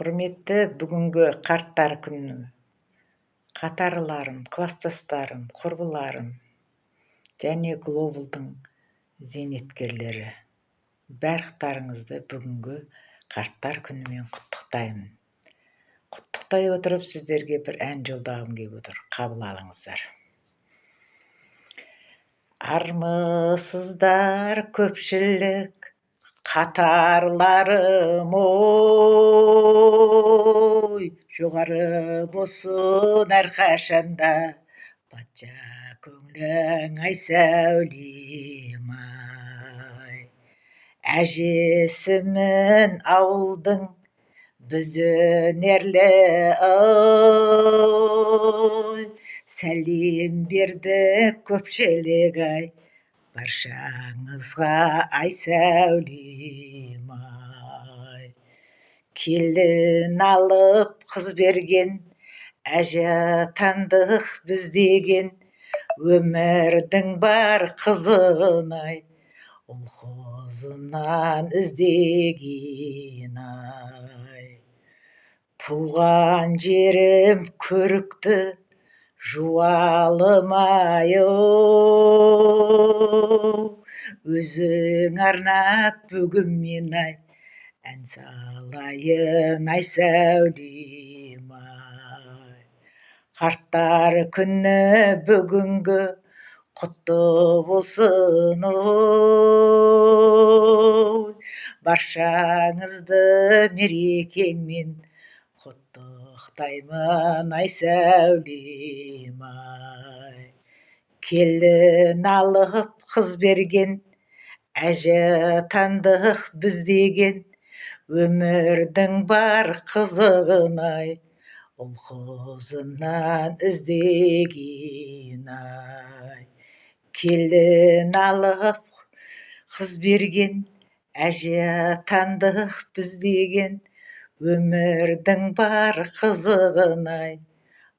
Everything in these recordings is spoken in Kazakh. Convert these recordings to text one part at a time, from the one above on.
Құрметті бүгінгі қарттар күні қатарларым, класстастарым, құрбыларым және глобалдың зейнеткерлері, барлықтарыңызды бүгінгі қарттар күнімен құттықтаймын. Құттықтай отырып сіздерге бір ән жолдағым келіп отыр. Қабыл алыңыздар. Армысыздар көпшілік қатарларым ой, жоғары болсын әрқашанда патша көңілің ай сәулем ай. Әжесімін ауылдың біз өнерлі ой, сәлем берді көпшілік ай, баршаңызға ай сәулем ай. Келін алып қыз берген, әже атандық біз деген, өмірдің бар қызығын ай, ұл-қызынан іздеген ай. Туған жерім көрікті жуалым ай, өзің арнап бүгін мен ай, ән салайын ай сәулем ай. Қарттар күні бүгінгі құтты болсын ой, баршаңызды мерекеңмен құттықтаймын ай сәулем ай. Келін алып қыз берген, әже атандық біз деген, өмірдің бар қызығын ай, ұл-қызынан іздеген ай. Келін алып қыз берген, әже атандық біз деген, өмірдің бар қызығын ай,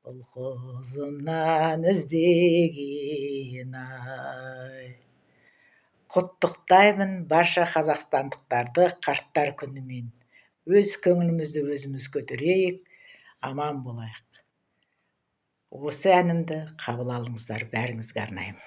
ұл-қызынан іздеген ай. Құттықтаймын барша қазақстандықтарды қарттар күнімен. Өз көңілімізді өзіміз көтерейік, аман болайық. Осы әнімді қабыл алыңыздар, бәріңізге арнаймын.